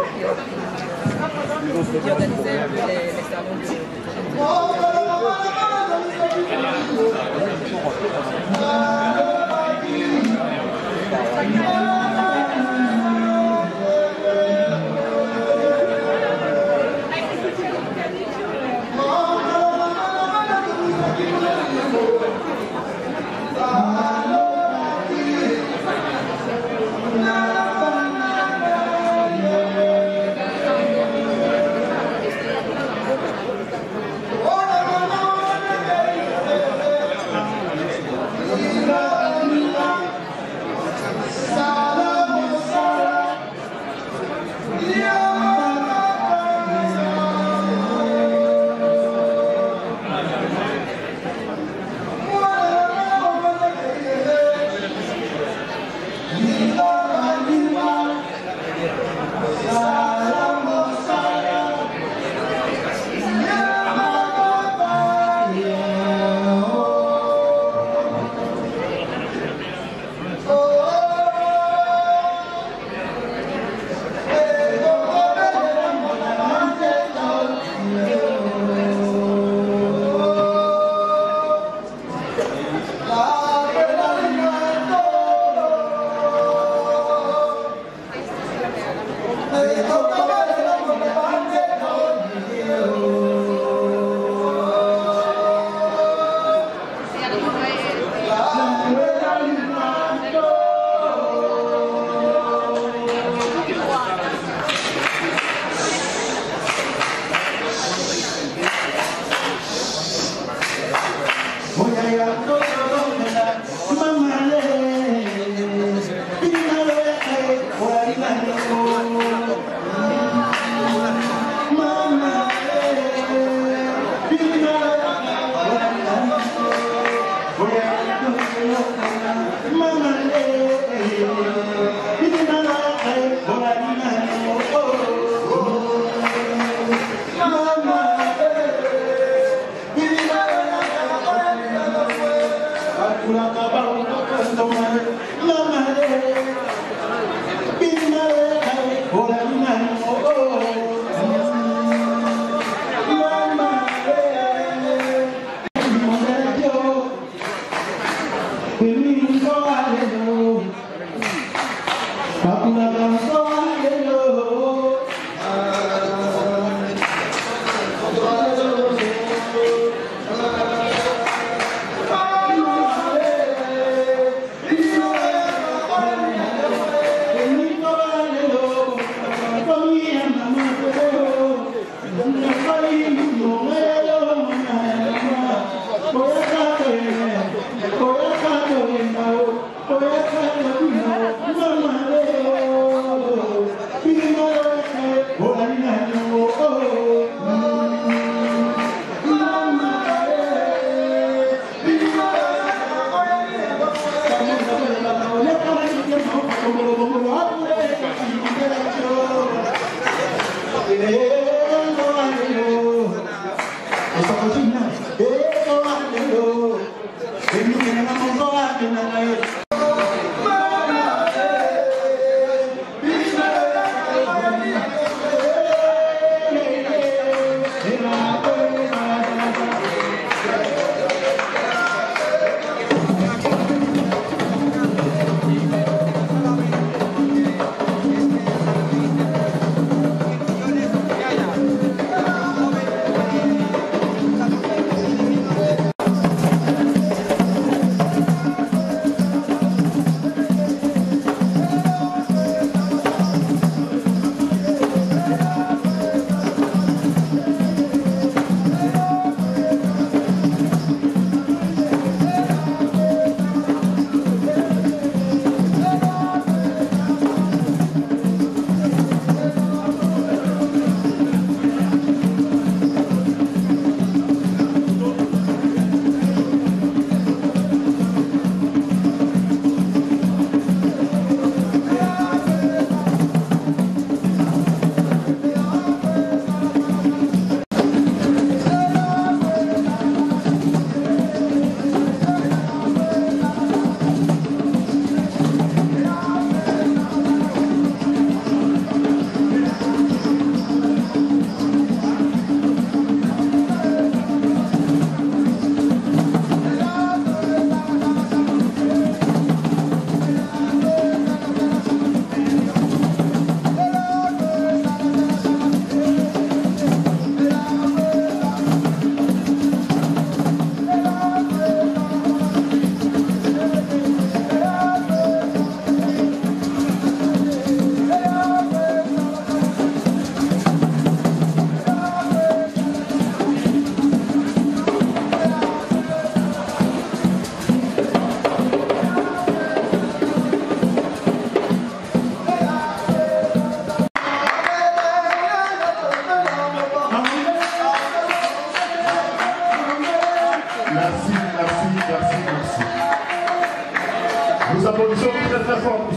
qui organisait un peu les salons de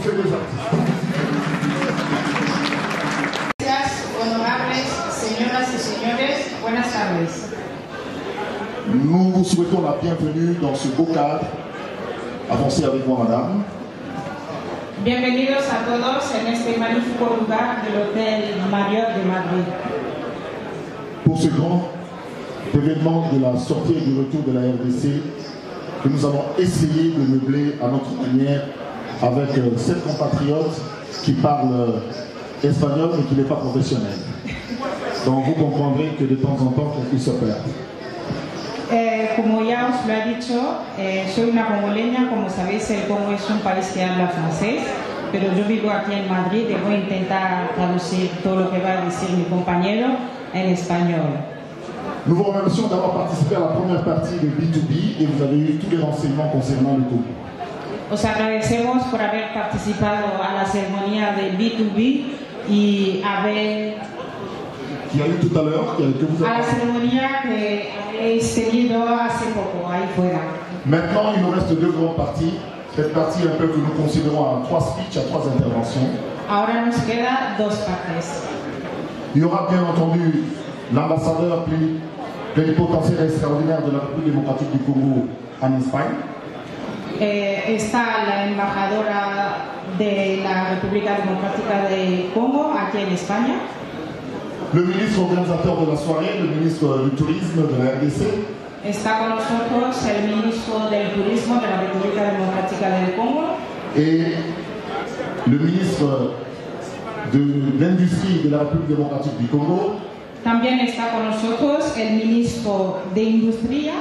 ces deux artistes. Gracias, honorables señoras y señores, buenas tardes. Nous vous souhaitons la bienvenue dans ce beau cadre. Avancez avec moi, madame. Bienvenidos a todos en este magnífico lugar del Hotel Marriott de Madrid. Pour ce grand événement de la sortie et du retour de la RDC, que nous allons essayer de meubler à notre manière avec 7 compatriotes qui parlent espagnol mais qui n'est pas professionnel. Donc vous comprendrez que de temps en temps, qu'on puisse se perdre. Como ya os lo he dicho, soy una congoleña. Como sabéis, el Congo es un país que habla francés, pero yo vivo aquí en Madrid y voy a intentar traducir todo lo que va a decir mi compañero en español. Nous vous remercions d'avoir participé à la première partie de B2B et vous avez eu tous les renseignements concernant le Congo. Os agradecemos por haber participado a la ceremonia de B2B y haber... Qui a eu tout à l'heure, que vous a la avez... ceremonia que habéis tenido hace poco, ahí fuera. Maintenant, il nous reste 2 grandes parties. Cette partie un peu que nous considérons à 3 speeches, à 3 interventions. Ahora nos queda 2 partes. Il y aura bien entendu l'ambassadeur plénipotentiaire extraordinaire de la République démocratique du Congo en Espagne. Está la embajadora de la República Democrática de Congo aquí en España. Le ministre organisateur de la soirée, le ministre du tourisme de la RDC. Está con nosotros el ministro del Turismo de la República Democrática del Congo. Et le ministre de l'Industrie de la République démocratique du Congo. También está con nosotros el ministro de Industria.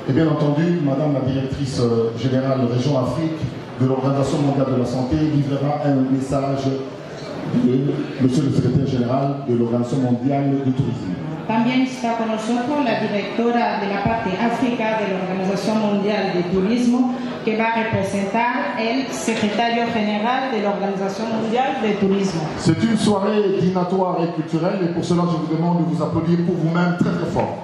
Et bien entendu, Madame la directrice générale de Région Afrique de l'Organisation mondiale de la santé livrera un message de Monsieur le secrétaire général de l'Organisation mondiale du tourisme. También está con nosotros la directora de la parte África de la Organización Mundial de Turismo, que va a representar el secretario general de la Organización Mundial de Turismo. C'est une soirée dînatoire et culturelle et pour cela je vous demande de vous applaudir pour vous-même très très fort.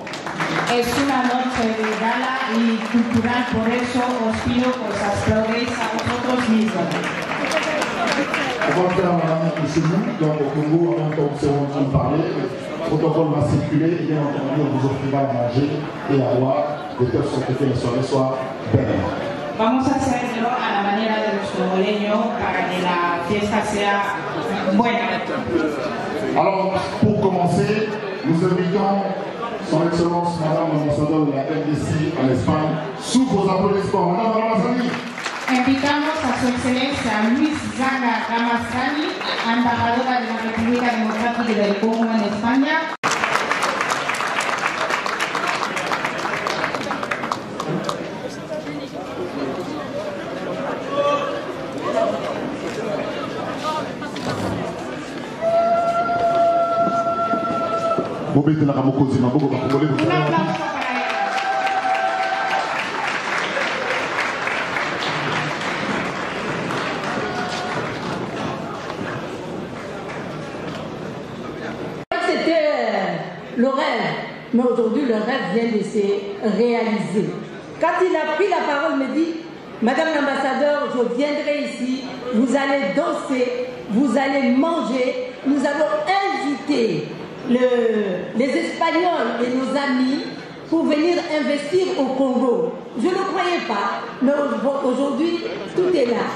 Es una noche de gala y cultural, por eso os pido que os aplaudéis a vosotros mismos. On va faire madame chez nous, donc au Congo, en même temps que nous sommes en train de parler, le protocole va circuler et bien entendu on vous offrira à manger et à boire de telle sorte que la soirée soit belle. Vamos a hacerlo a la manera de los congoleños para que la fiesta sea buena. Alors, pour commencer, nous invitons Son Excellence Madame l'ambassadeur de la RDC en Espagne, sous vos applaudissements. Madame Ramazani. Invitamos a su excelencia Luis Zanga Ramazani, embajadora de la República Democrática del Congo en España. Un aplauso para ella. C'était le rêve, mais aujourd'hui le rêve vient de se réaliser. Quand il a pris la parole, il me dit, Madame l'ambassadeur, je viendrai ici, vous allez danser, vous allez manger, nous allons inviter les Espagnols et nos amis pour venir investir au Congo. Je ne croyais pas, mais aujourd'hui, tout est là.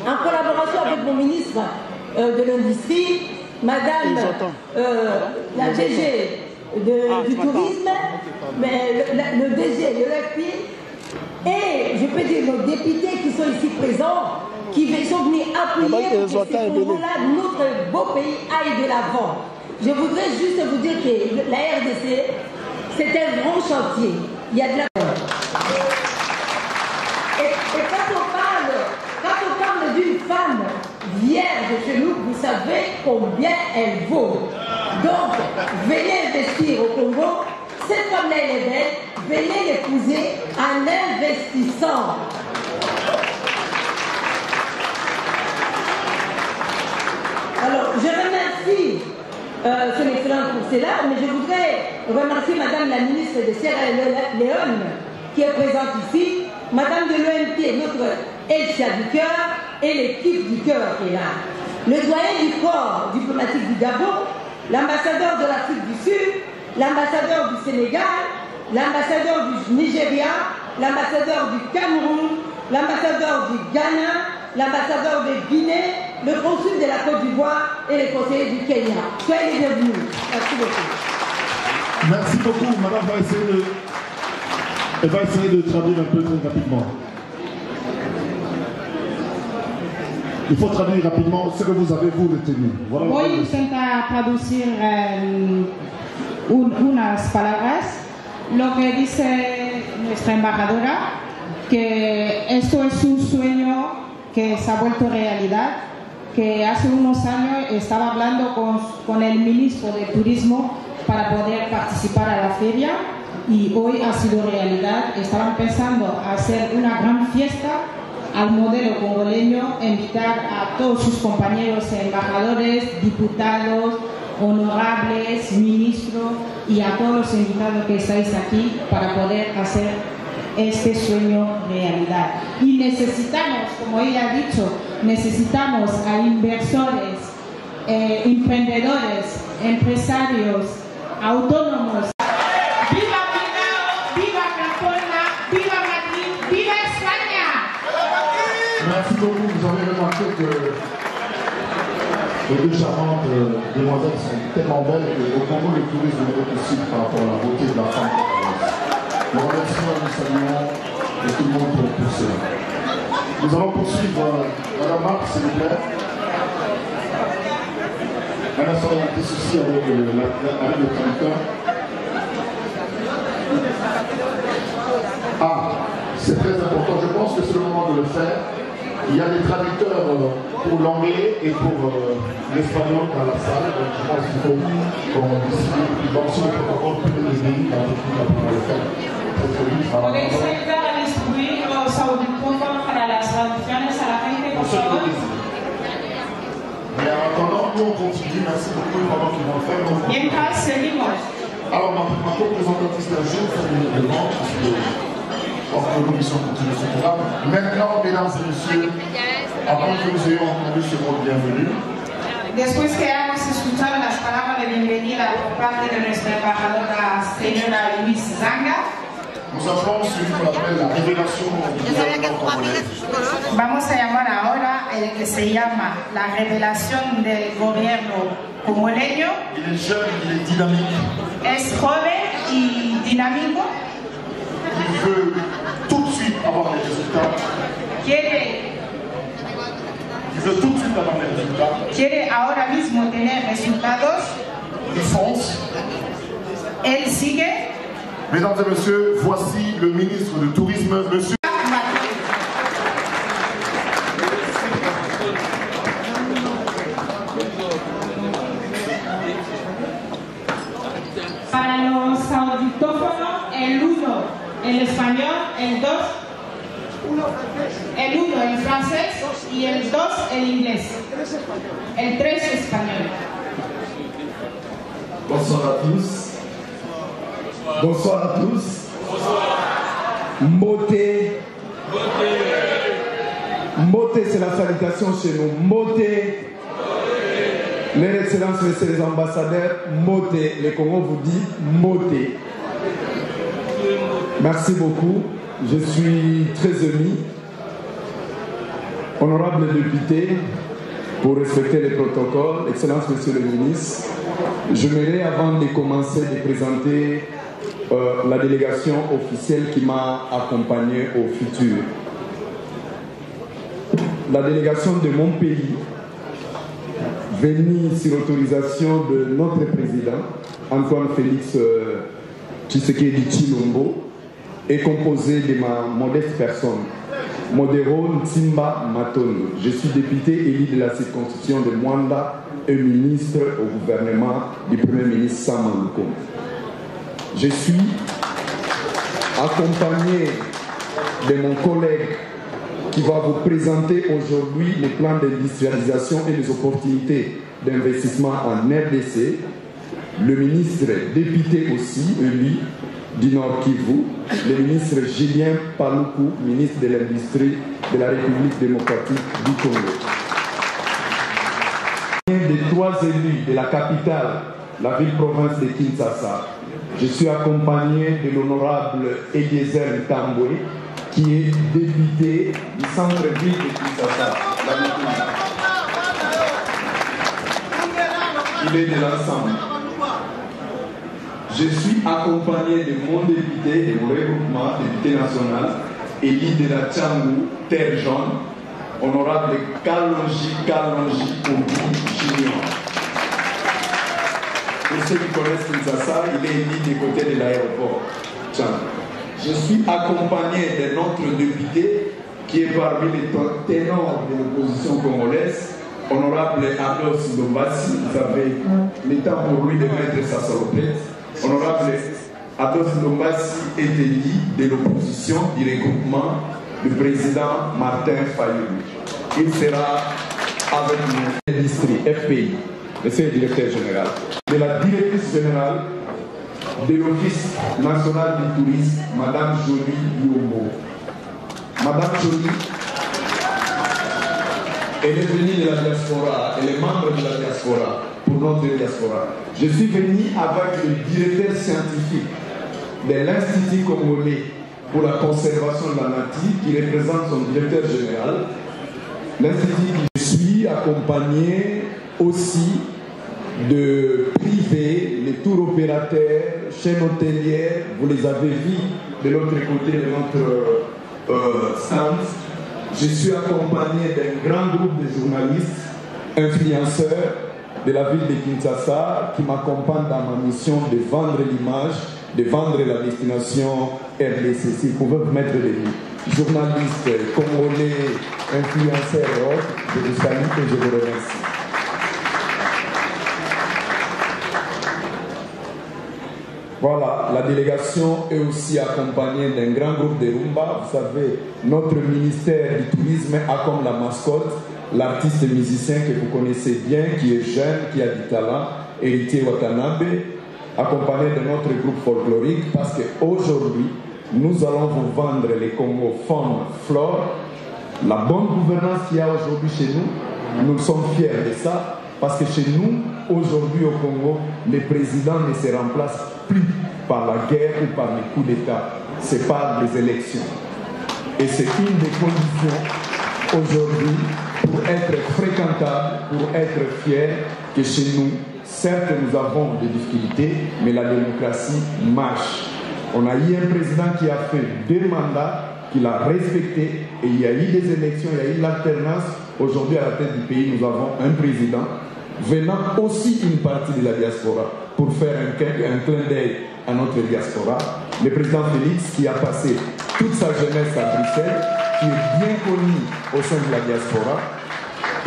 En collaboration avec mon ministre de l'Industrie, Madame la DG du tourisme, mais le DG de l'AFPI, et je peux dire nos députés qui sont ici présents, qui sont venus appuyer pour que ce Congo-là, notre beau pays, aille de l'avant. Je voudrais juste vous dire que la RDC, c'est un grand chantier. Il y a de la... Et quand on parle d'une femme vierge chez nous, vous savez combien elle vaut. Donc, venez investir au Congo. Cette femme-là, elle est belle. Venez l'épouser en investissant. Alors, je remercie son Excellence pour cela, mais je voudrais remercier Madame la ministre de Sierra Leone qui est présente ici, Madame de l'OMT, notre Elsia du cœur, et l'équipe du cœur qui est là. Le doyen du corps diplomatique du Gabon, l'ambassadeur de l'Afrique du Sud, l'ambassadeur du Sénégal, l'ambassadeur du Nigeria, l'ambassadeur du Cameroun, l'ambassadeur du Ghana, l'ambassadeur de Guinée, le consul de la Côte d'Ivoire et les conseillers du Kenya. Soyez les bienvenus. Merci beaucoup. Merci beaucoup. Madame va essayer de traduire un peu très rapidement. Il faut traduire rapidement ce que vous avez vous retenu. Voilà. Voy a intentar traducir unas palabras. Lo que dice nuestra embajadora, que esto es un sueño que se ha vuelto realidad, que hace unos años estaba hablando con el ministro de Turismo para poder participar a la feria y hoy ha sido realidad. Estaban pensando a hacer una gran fiesta al modelo congoleño, invitar a todos sus compañeros embajadores, diputados, honorables, ministros y a todos los invitados que estáis aquí para poder hacer este sueño realidad. Y necesitamos, como ella ha dicho, necesitamos a inversores, emprendedores, empresarios, autónomos. ¡Viva Bilbao! ¡Viva Campona! ¡Viva Madrid! ¡Viva España! Merci beaucoup. Vous avez remarqué que les deux charmantes demoiselles sont tellement belles qu'au Congo, le tourisme est possible par rapport à la beauté de la femme. Nous remercions et nous saluons et tout le monde pour cela. Nous allons poursuivre. Madame Marc, s'il vous plaît. Un instant, il y a un petit souci avec le traducteur. Ah, c'est très important. Je pense que c'est le moment de le faire. Il y a des traducteurs pour l'anglais et pour l'espagnol dans la salle. Donc je pense qu'il faut qu'on discute. Donc si le protocole peut nous aider, on va le faire. ¿Podéis ayudar a distribuir los audífonos para las traducciones a la gente, por favor? Mais en attendant, nous on continue. Merci beaucoup pendant qu'ils vont le faire. Mientras seguimos. Alors ma co-présentatrice d'un jour fait une demande. Parce que nous mission continue ce programme. Maintenant, mesdames et messieurs, avant que nous ayons entendu ce mot de bienvenue, Después que hemos escuchado las palabras de bienvenida por parte de nuestra embajadora señora Luis Zanga, nous appelons celui qu'on appelle la révélation du gouvernement congolais. vamos a llamar ahora el que se llama la revelación del gobierno congoleño. Il est jeune, il est dynamique. Es joven y dinámico. Il veut tout de suite avoir les résultats. Il veut tout de suite avoir les résultats. Quiere ahora mismo tener resultados. Il fonce. Él sigue. Mesdames et messieurs, voici le ministre du Tourisme, monsieur. Para los auditófonos, el 1 en español, el 2, el 1 en francés y el 2 en inglés, el 3 español. Bonsoir à tous. Bonsoir à tous. Mbote. Mbote, c'est la salutation chez nous. Mbote. Leur Excellence, messieurs les ambassadeurs, Mbote. Le Congo vous dit Mbote. Merci beaucoup. Je suis très ému. Honorable député, pour respecter les protocoles, Excellence, monsieur le ministre, j'aimerais, avant de commencer, de présenter la délégation officielle qui m'a accompagné au futur. La délégation de mon pays, venue sur autorisation de notre président, Antoine Félix Tshisekedi Tshilombo, est composée de ma modeste personne, Modero Ntimba Matondo. Je suis député élu de la circonscription de Mwanda et ministre au gouvernement du Premier ministre Sama Lukonde. Je suis accompagné de mon collègue qui va vous présenter aujourd'hui les plans d'industrialisation et les opportunités d'investissement en RDC, le ministre député aussi, élu du Nord Kivu, le ministre Julien Paluku, ministre de l'Industrie de la République démocratique du Congo. Des 3 élus de la capitale, la ville-province de Kinshasa, je suis accompagné de l'honorable Eliezer Tamboué, qui est député du centre-ville de Kinshasa. Il est de l'ensemble. Je suis accompagné de mon député, de mon regroupement, député national, élu de la Tchangou, Terre Jaune, honorable Kalonji Junior. Pour ceux qui connaissent Kinshasa, il est élu des côtés de l'aéroport Tchangou. Je suis accompagné de notre député qui est parmi les ténors de l'opposition congolaise, honorable Ados Ndombassi. Vous savez, il est temps pour lui de mettre sa salopette. Honorable Ados Ndombassi est élu de l'opposition du regroupement du président Martin Fayulu. Il sera avec nous, le district FPI, monsieur le directeur général, de la directrice générale de l'Office national du tourisme, Madame Jolie Yombo. Madame Jolie, elle est venue de la diaspora, elle est membre de la diaspora, pour notre diaspora. Je suis venu avec le directeur scientifique de l'Institut congolais pour la conservation de la nature, qui représente son directeur général. L'Institut, je suis accompagné aussi de privés, les tours opérateurs, chaînes hôtelières, vous les avez vus de l'autre côté de notre stand. Je suis accompagné d'un grand groupe de journalistes, influenceurs de la ville de Kinshasa qui m'accompagnent dans ma mission de vendre l'image, de vendre la destination RDC. Vous pouvez vous mettre des journalistes congolais, influenceurs et autres. Je vous salue et je vous remercie. Voilà, la délégation est aussi accompagnée d'un grand groupe de rumba. Vous savez, notre ministère du Tourisme a comme la mascotte l'artiste musicien que vous connaissez bien, qui est jeune, qui a du talent, Héritier Watanabe, accompagné de notre groupe folklorique, parce qu'aujourd'hui, nous allons vous vendre les Congo faune, flore, la bonne gouvernance qu'il y a aujourd'hui chez nous. Nous sommes fiers de ça, parce que chez nous, aujourd'hui au Congo, les présidents ne se remplacent plus par la guerre ou par les coups d'État, c'est par les élections. Et c'est une des conditions aujourd'hui pour être fréquentable, pour être fier que chez nous, certes nous avons des difficultés, mais la démocratie marche. On a eu un président qui a fait 2 mandats, qu'il a respecté, et il y a eu des élections, il y a eu l'alternance. Aujourd'hui, à la tête du pays, nous avons un président venant aussi une partie de la diaspora pour faire un clin d'œil à notre diaspora. Le président Félix, qui a passé toute sa jeunesse à Bruxelles, qui est bien connu au sein de la diaspora.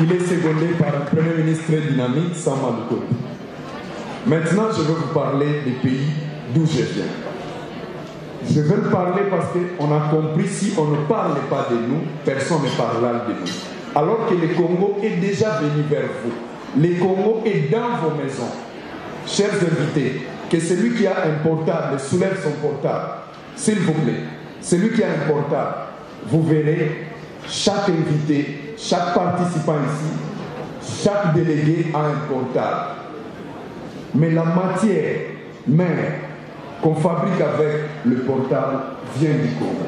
Il est secondé par un premier ministre très dynamique, Sama Lukonde. Maintenant, je vais vous parler des pays d'où je viens. Je vais le parler parce qu'on a compris, si on ne parle pas de nous, personne ne parlera de nous. Alors que le Congo est déjà venu vers vous. Le Congo est dans vos maisons. Chers invités, que celui qui a un portable soulève son portable. S'il vous plaît, celui qui a un portable, vous verrez chaque invité, chaque participant ici, chaque délégué a un portable. Mais la matière même qu'on fabrique avec le portable vient du Congo.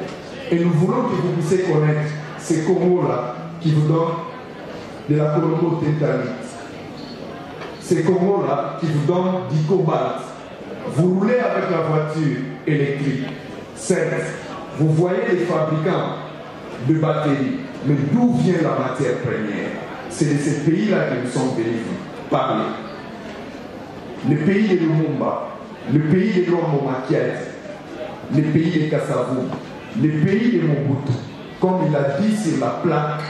Et nous voulons que vous puissiez connaître ces Congos-là qui vous donnent de la colombo-tétanite. Ces Congos-là qui vous donnent du cobalt. Vous roulez avec la voiture électrique. Certes, vous voyez les fabricants de batteries, mais d'où vient la matière première? C'est de ces pays-là que nous sommes venus parler. Le pays de Lumumba, le pays de Luambo Makiadi, le pays de Kassavou, le pays de Mobutu, comme il a dit sur la plaque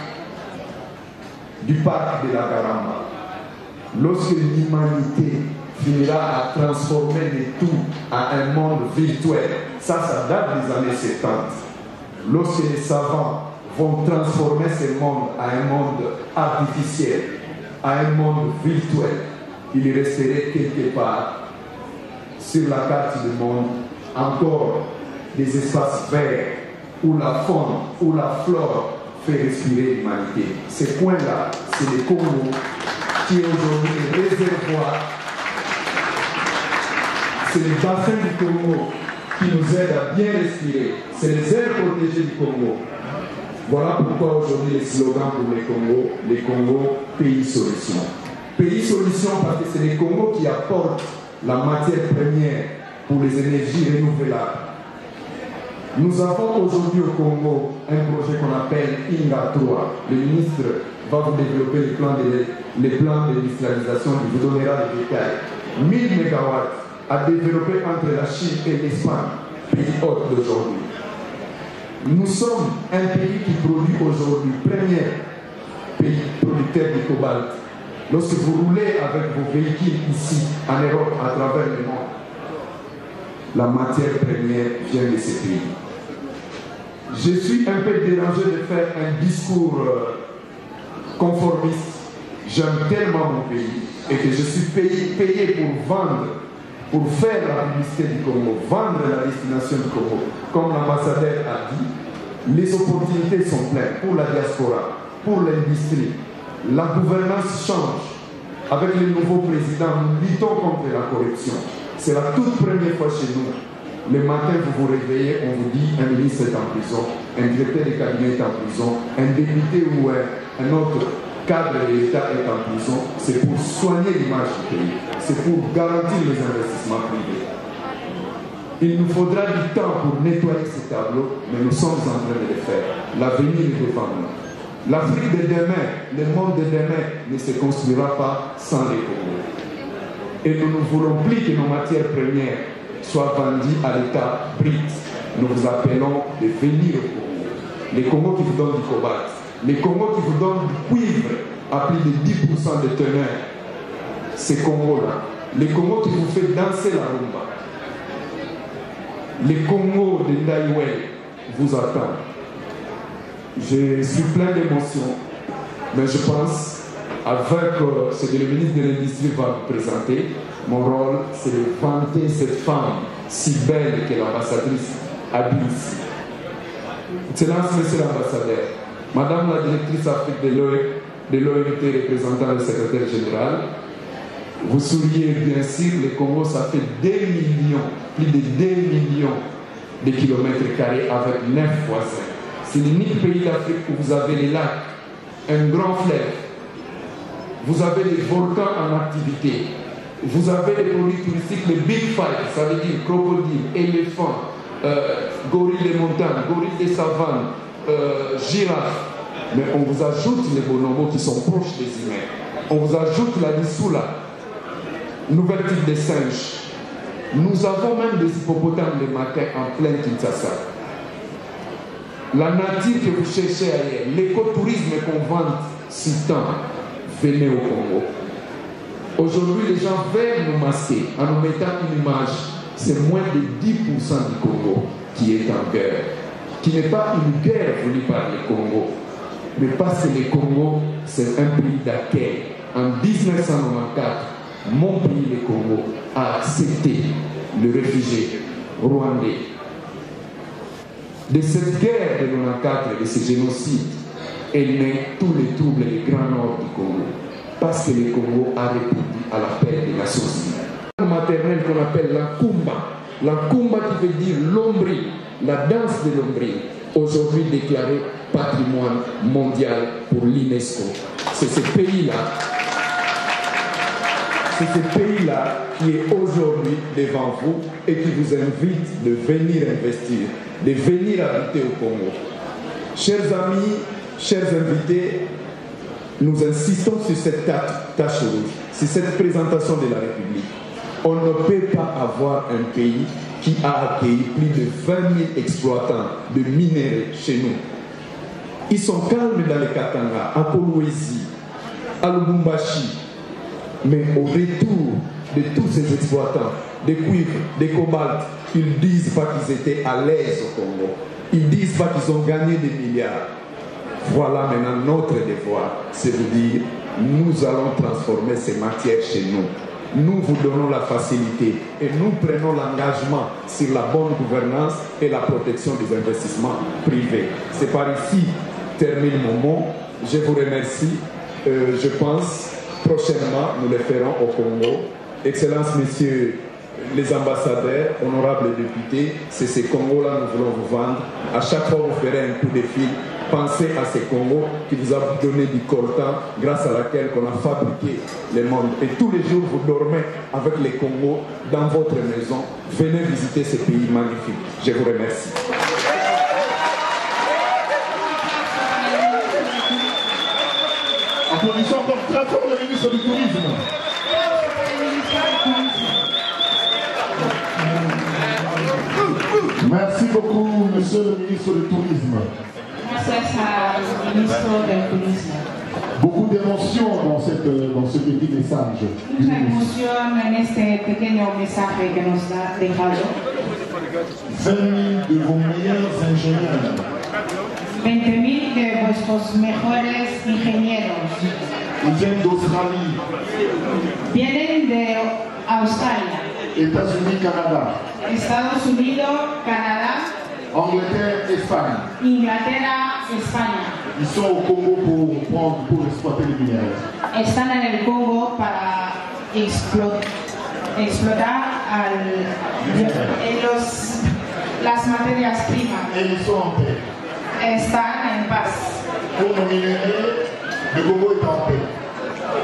du parc de la Garamba. Lorsque l'humanité finira à transformer le tout en un monde virtuel, ça date des années 70. Lorsque les savants vont transformer ce monde à un monde artificiel, à un monde virtuel, il resterait quelque part sur la carte du monde encore des espaces verts où la faune, où la flore fait respirer l'humanité. Ces points-là, c'est le Congo qui est aujourd'hui le réservoir. C'est le bassin du Congo qui nous aide à bien respirer. C'est les aires protégées du Congo. Voilà pourquoi aujourd'hui les slogans pour les Congo, pays solution. Pays solution parce que c'est les Congo qui apportent la matière première pour les énergies renouvelables. Nous avons aujourd'hui au Congo un projet qu'on appelle INGA 3. Le ministre va vous développer les plans d'industrialisation, il vous donnera les détails. 1000 MW à développer entre la Chine et l'Espagne, pays hôte d'aujourd'hui. Nous sommes un pays qui produit aujourd'hui, premier pays producteur du cobalt. Lorsque vous roulez avec vos véhicules ici, en Europe, à travers le monde, la matière première vient de ces pays. Je suis un peu dérangé de faire un discours conformiste. J'aime tellement mon pays et que je suis payé pour vendre, pour faire la publicité du Congo, vendre la destination du Congo. Comme l'ambassadeur a dit, les opportunités sont pleines pour la diaspora, pour l'industrie. La gouvernance change. Avec le nouveau président, nous luttons contre la corruption. C'est la toute première fois chez nous. Le matin, vous vous réveillez, on vous dit un ministre est en prison, un directeur de cabinet est en prison, un député ou un autre cadre de l'État est en prison. C'est pour soigner l'image du pays. C'est pour garantir les investissements privés. Il nous faudra du temps pour nettoyer ces tableaux, mais nous sommes en train de le faire. L'avenir est devant nous. L'Afrique de demain, le monde de demain ne se construira pas sans les Congo. Et nous ne voulons plus que nos matières premières soient vendues à l'État brut. Nous vous appelons de venir au Congo. Les Congo qui vous donnent du cobalt, les Congo qui vous donnent du cuivre à plus de 10% de teneur, ces Congos-là, les Congo qui vous fait danser la rumba, les Congo de Ndaïwel vous attendent. Je suis plein d'émotions, mais je pense, avec ce que le ministre de l'Industrie va vous présenter, mon rôle, c'est de vanter cette femme si belle que l'ambassadrice habite ici. Excellence, monsieur l'ambassadeur, madame la directrice Afrique de l'OMT représentant le secrétaire général, vous souriez bien sûr, le Congo, ça fait 2 millions, plus de 2 millions de kilomètres carrés avec 9 voisins. C'est l'unique pays d'Afrique où vous avez les lacs, un grand fleuve, vous avez des volcans en activité, vous avez les produits touristiques, les Big Five, ça veut dire crocodile, éléphant, gorille des montagnes, gorille des savanes, girafes. Mais on vous ajoute les bonobos qui sont proches des humains. On vous ajoute la Nissoula, nouvelle type de singes. Nous avons même des hippopotames le matin en plein Kinshasa. La nature que vous cherchez ailleurs, l'écotourisme qu'on vante si tant, venez au Congo. Aujourd'hui, les gens veulent nous masquer en nous mettant une image. C'est moins de 10% du Congo qui est en guerre. Qui n'est pas une guerre voulue par le Congo, mais parce que le Congo, c'est un pays d'accueil. En 1994, mon pays, le Congo, a accepté le réfugié rwandais. De cette guerre de 1994, de ce génocide, est né tous les troubles du Grand Nord du Congo. Parce que le Congo a répondu à l'appel des Nations Unies. Le maternel qu'on appelle la Kumba qui veut dire l'ombril, la danse de l'ombril, aujourd'hui déclarée patrimoine mondial pour l'UNESCO. C'est ce pays-là qui est aujourd'hui devant vous et qui vous invite de venir investir, de venir habiter au Congo. Chers amis, chers invités, nous insistons sur cette tâche rouge, sur cette présentation de la République. On ne peut pas avoir un pays qui a accueilli plus de 20 000 exploitants de minerais chez nous. Ils sont calmes dans les Katanga, à Kolwezi, à Lubumbashi. Mais au retour de tous ces exploitants, des cuivres, des cobaltes, ils disent pas qu'ils étaient à l'aise au Congo. Ils disent pas qu'ils ont gagné des milliards. Voilà maintenant notre devoir, c'est de dire, nous allons transformer ces matières chez nous. Nous vous donnons la facilité et nous prenons l'engagement sur la bonne gouvernance et la protection des investissements privés. C'est par ici termine mon mot. Je vous remercie. Je pense prochainement nous le ferons au Congo. Excellences, messieurs les ambassadeurs, honorables députés, c'est ces Congos-là que nous voulons vous vendre. À chaque fois que vous ferez un coup de fil, pensez à ces Congos qui vous ont donné du coltan grâce à laquelle on a fabriqué le monde. Et tous les jours, vous dormez avec les Congos dans votre maison. Venez visiter ce pays magnifique. Je vous remercie. Applaudissons encore très fort le ministre du Tourisme. Merci beaucoup, monsieur le ministre du Tourisme. Gracias al ministro del Turismo. Beaucoup d'émotions dans ce petit message. Mucha emoción en este pequeño mensaje que nos ha dejado. 20 000 de vos meilleurs ingénieurs 20.000 de vuestros mejores ingenieros ils viennent d'Australie, vienen de Australia, États-Unis, Canada, Estados Unidos, Canadá, Angleterre, Espagne. Inglaterra, España. Ils sont au Congo pour exploiter les minéraux. Están en el Congo para explotar las materias primas. Et ils sont en paix. Están en paz. Pour nos minéraux, le Congo est en paix.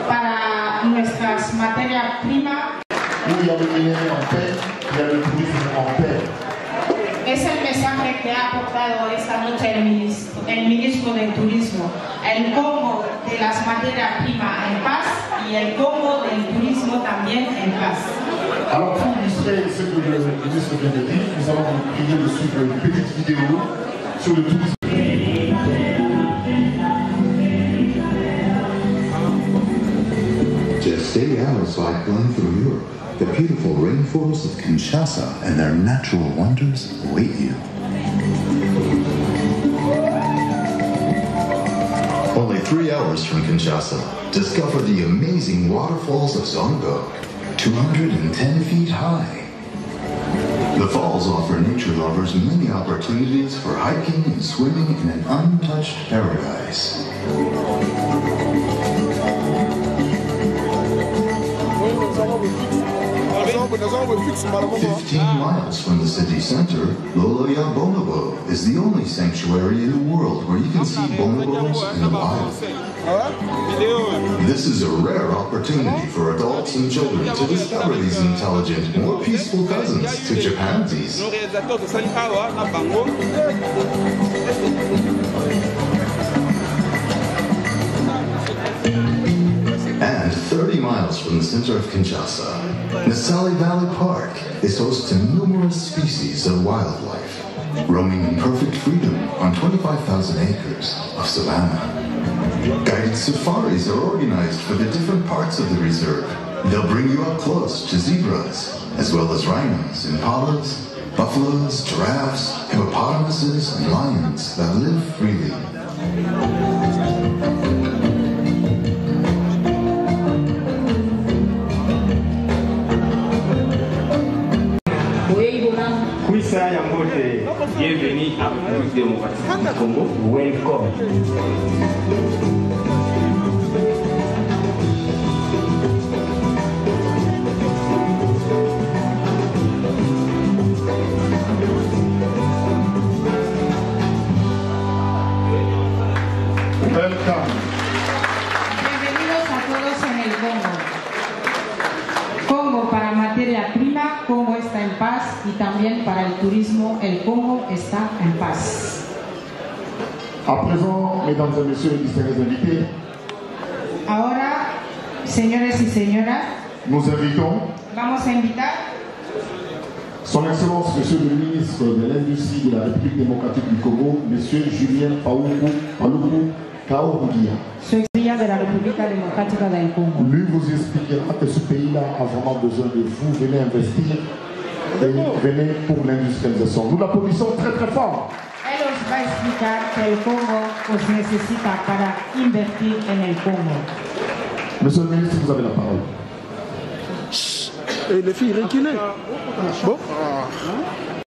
Para nuestras materias primas. Où il y a le minerai en paix, il y a le tourisme en paix. Es el mensaje que ha aportado esta noche el ministro del Turismo. El Congo de las materias primas en paz y el Congo del turismo también en paz. Alors pour illustrer ce que le ministre vient de dire, nous allons vous prier de suivre une petite vidéo sur le tourisme. Just 8 hours cycling through Europe. The beautiful rainforests of Kinshasa and their natural wonders await you. Only 3 hours from Kinshasa, discover the amazing waterfalls of Zongo, 210 feet high. The falls offer nature lovers many opportunities for hiking and swimming in an untouched paradise. 15 miles from the city center, Loloya Bonobo is the only sanctuary in the world where you can see bonobos in the wild. This is a rare opportunity for adults and children to discover these intelligent, more peaceful cousins to chimpanzees. And 30 miles from the center of Kinshasa, Nasali Valley Park is host to numerous species of wildlife, roaming in perfect freedom on 25,000 acres of savanna. Guided safaris are organized for the different parts of the reserve. They'll bring you up close to zebras, as well as rhinos, impalas, buffaloes, giraffes, hippopotamuses, and lions that live freely. Bienvenue à la République démocratique du Congo. Welcome. Bienvenidos a todos en el Congo. Congo para materia prima, Congo está en paz y también para el turismo, el Congo está en paz. À présent, mesdames et messieurs les distingués invités, ahora, señores y señoras, nous invitons vamos a invitar Son Excellence, Monsieur le ministre de l'Industrie de la République démocratique du Congo, Monsieur Julien Paluku Kaorugia. Su Excelencia de la República Democrática del Congo. Lui vous expliquera que ce pays-là a vraiment besoin de vous. Venez investir et venez pour l'industrialisation. Nous l'applaudissons très très fort. Él os va a explicar que el Congo os necesita para invertir en el Congo. Monsieur le ministre, vous avez la parole. Et les filles reculées. Bon.